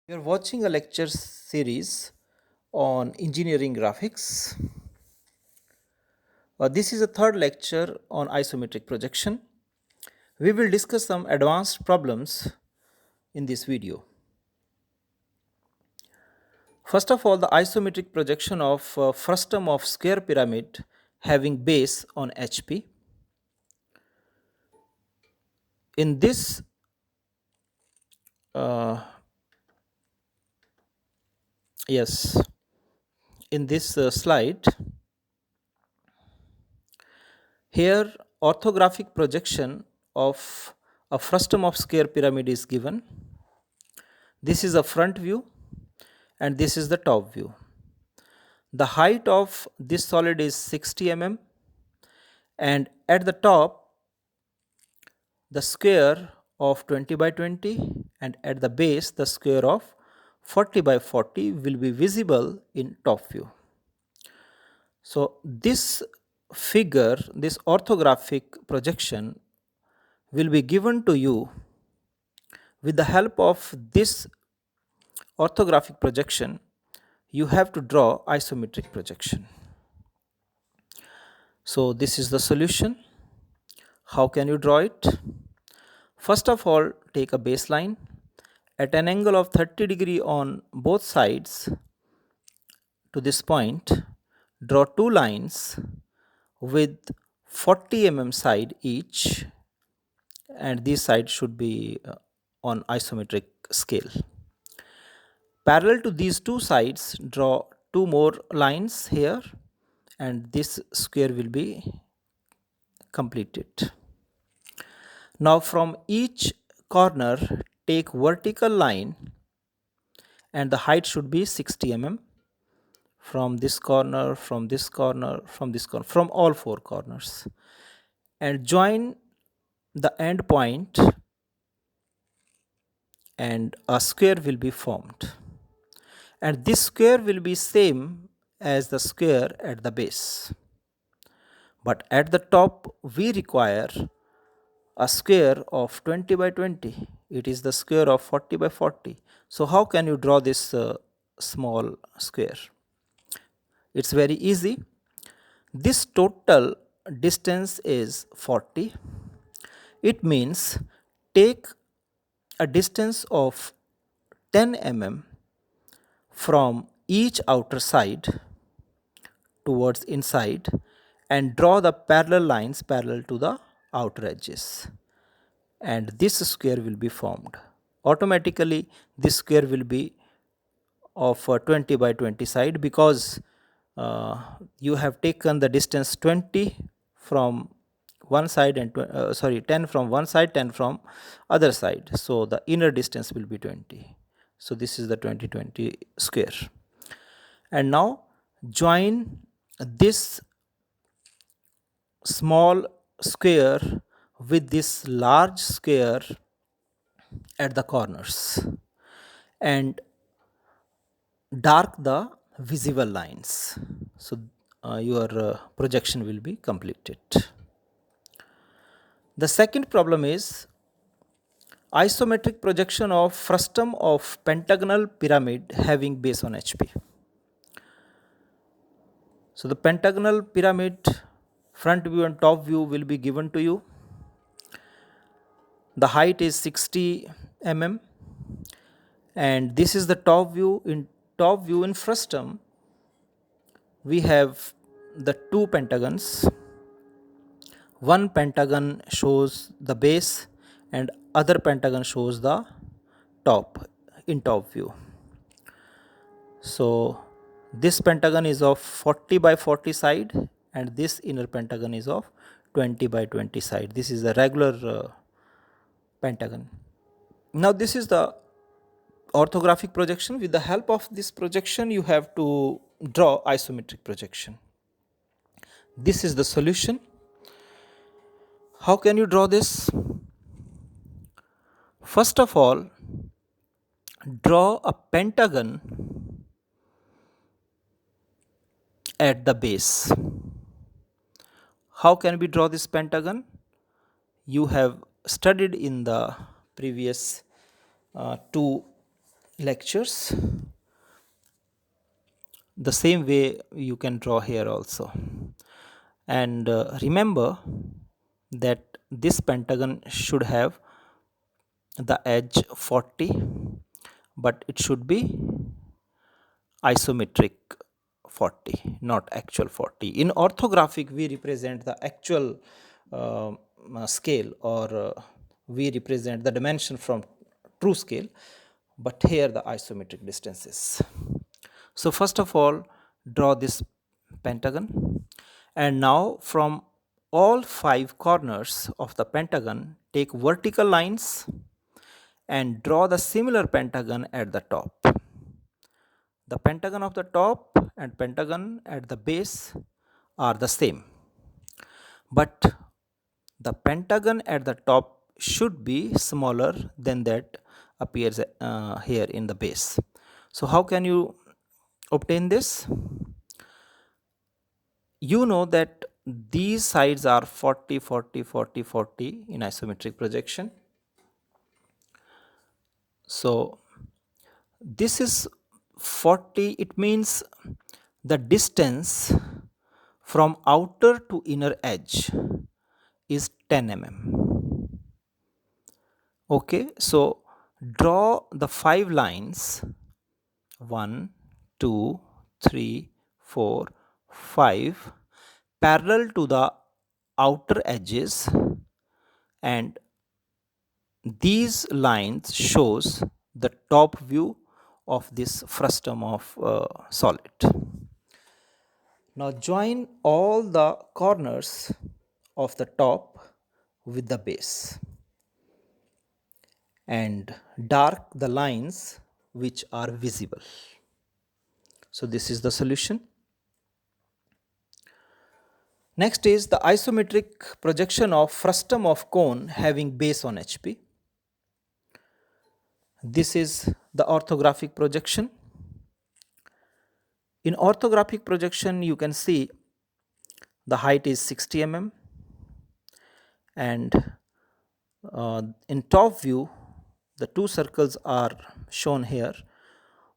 You're watching a lecture series on engineering graphics. This is a third lecture on isometric projection. We will discuss some advanced problems in this video. First of all, the isometric projection of frustum of square pyramid having base on HP. In this uh, yes, in this slide, here orthographic projection of a frustum of square pyramid is given. This is a front view and this is the top view. The height of this solid is 60 mm, and at the top the square of 20 by 20, and at the base the square of 40 by 40 will be visible in top view. So this figure, this orthographic projection will be given to you. With the help of this orthographic projection, you have to draw isometric projection. So this is the solution. How can you draw it? First of all, take a baseline at an angle of 30 degree on both sides to this point. Draw two lines with 40 mm side each, and these sides should be on isometric scale. Parallel to these two sides, draw two more lines here, and this square will be completed. Now from each corner take vertical line, and the height should be 60 mm from this corner, from this corner, from this corner, from all four corners, and join the end point, and a square will be formed, and this square will be same as the square at the base, but at the top we require a square of 20 by 20. It is the square of 40 by 40. So how can you draw this small square? It's very easy. This total distance is 40. It means take a distance of 10 mm from each outer side towards inside, and draw the parallel lines parallel to the outer edges, and this square will be formed. Automatically this square will be of 20 by 20 side, because you have taken the distance 20 from one side and 10 from one side, 10 from other side, so the inner distance will be 20. So this is the 20 square. And now join this small square with this large square at the corners, and dark the visible lines. So your projection will be completed. The second problem is isometric projection of frustum of pentagonal pyramid having base on HP. So the pentagonal pyramid front view and top view will be given to you. The height is 60 mm, and this is the top view. In top view in frustum we have the two pentagons. One pentagon shows the base and other pentagon shows the top in top view. So this pentagon is of 40 by 40 side, and this inner pentagon is of 20 by 20 side. This is a regular pentagon. Now this is the orthographic projection. With the help of this projection you have to draw isometric projection. This is the solution. How can you draw this? First of all, draw a pentagon at the base. How can we draw this pentagon? You have studied in the previous two lectures. The same way you can draw here also. And remember that this pentagon should have the edge 40, but it should be isometric 40, not actual 40. In orthographic, we represent the actual scale, or we represent the dimension from true scale, but here the isometric distances. So first of all, draw this pentagon, and now from all 5 corners of the pentagon, take vertical lines and draw the similar pentagon at the top. The pentagon of the top and pentagon at the base are the same, but the pentagon at the top should be smaller than that appears here in the base. So how can you obtain this? You know that these sides are 40, 40, 40, 40 in isometric projection. So this is 40, it means the distance from outer to inner edge is 10 mm. Okay, so draw the 5 lines 1, 2, 3, 4, 5 parallel to the outer edges, and these lines shows the top view of this frustum of solid. Now join all the corners of the top with the base and dark the lines which are visible. So this is the solution. Next is the isometric projection of frustum of cone having base on HP. This is the orthographic projection. In orthographic projection, you can see the height is 60 mm, and in top view, the 2 circles are shown here.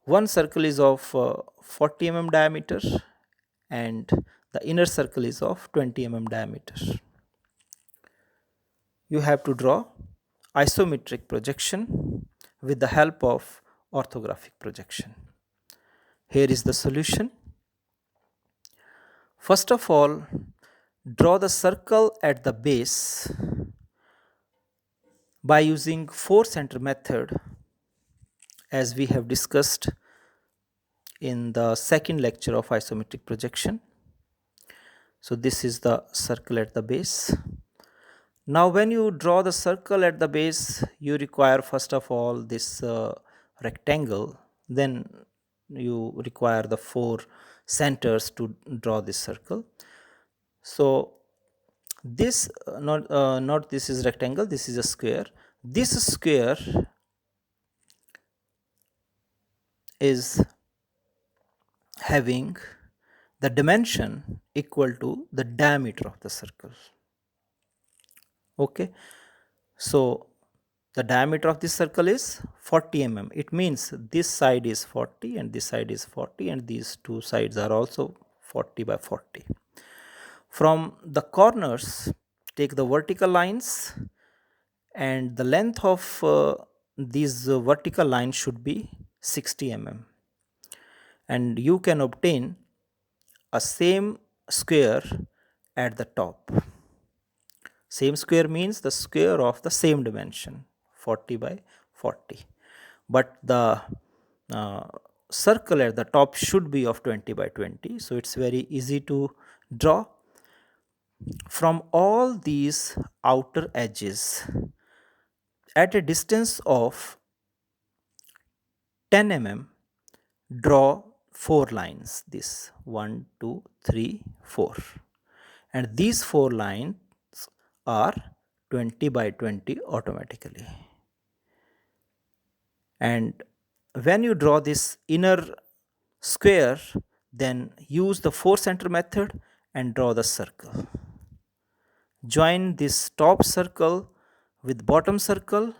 One circle is of 40 mm diameter, and the inner circle is of 20 mm diameter. You have to draw isometric projection with the help of orthographic projection. Here is the solution. First of all, draw the circle at the base by using 4 center method, as we have discussed in the second lecture of isometric projection. So this is the circle at the base. Now when you draw the circle at the base, you require first of all this rectangle, then you require the 4 centers to draw this circle. So this not this is rectangle, this is a square. This square is having the dimension equal to the diameter of the circle. Okay, so the diameter of this circle is 40 mm. It means this side is 40 and this side is 40, and these 2 sides are also 40 by 40. From the corners, take the vertical lines, and the length of these vertical lines should be 60 mm, and you can obtain a same square at the top. Same square means the square of the same dimension, 40 by 40, but the circle at the top should be of 20 by 20, so it's very easy to draw. From all these outer edges, at a distance of 10 mm, draw 4 lines, this 1, 2, 3, 4, and these 4 lines are 20 by 20 automatically. And when you draw this inner square, then use the 4 center method and draw the circle. Join this top circle with bottom circle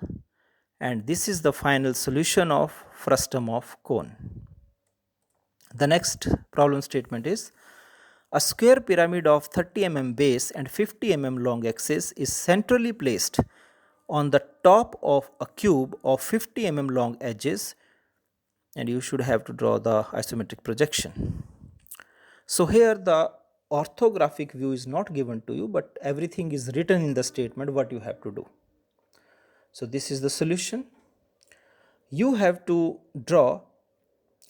And this is the final solution of frustum of cone. The next problem statement is a square pyramid of 30 mm base and 50 mm long axis is centrally placed on the top of a cube of 50 mm long edges, and you should have to draw the isometric projection. So here the orthographic view is not given to you, but everything is written in the statement what you have to do. So this is the solution. You have to draw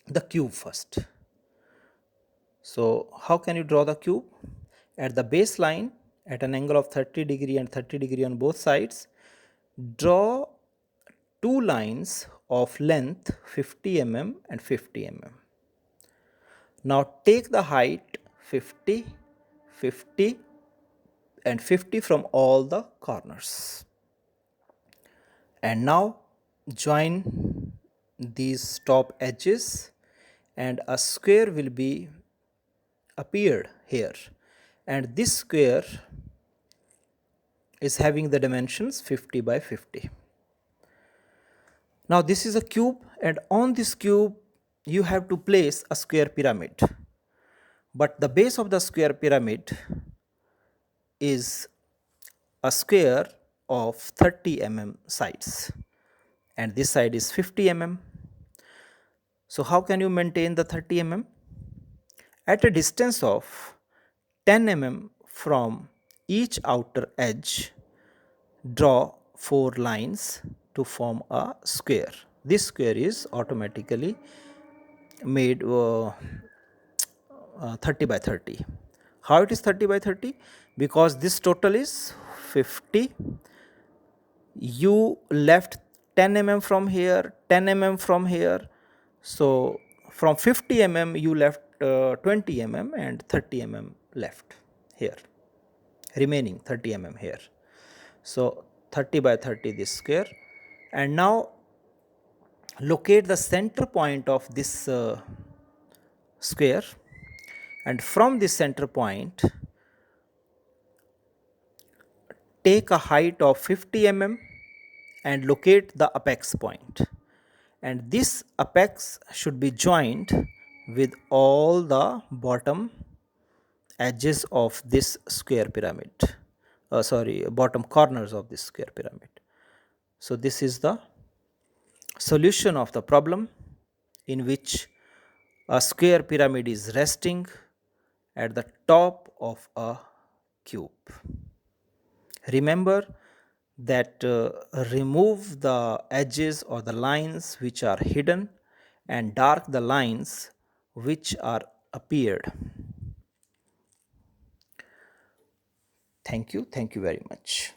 the cube first. So how can you draw the cube? At the baseline, at an angle of 30 degree and 30 degree on both sides, draw two lines of length 50 mm and 50 mm. Now take the height 50, 50 and 50 from all the corners. And now join these top edges and a square will be appeared here, and this square is having the dimensions 50 by 50. Now this is a cube, and on this cube you have to place a square pyramid, but the base of the square pyramid is a square of 30 mm sides, and this side is 50 mm. So how can you maintain the 30 mm? At a distance of 10 mm from each outer edge, draw 4 lines to form a square. This square is automatically made 30 by 30. How it is 30 by 30? Because this total is 50. You left 10 mm from here, 10 mm from here. So from 50 mm you left 20 mm and 30 mm left here, remaining 30 mm here. So 30 by 30 this square. And now locate the center point of this square, and from this center point take a height of 50 mm and locate the apex point, and this apex should be joined with all the bottom edges of this square pyramid, bottom corners of this square pyramid. So this is the solution of the problem, in which a square pyramid is resting at the top of a cube. Remember that remove the edges or the lines which are hidden and dark the lines which are appeared. Thank you very much.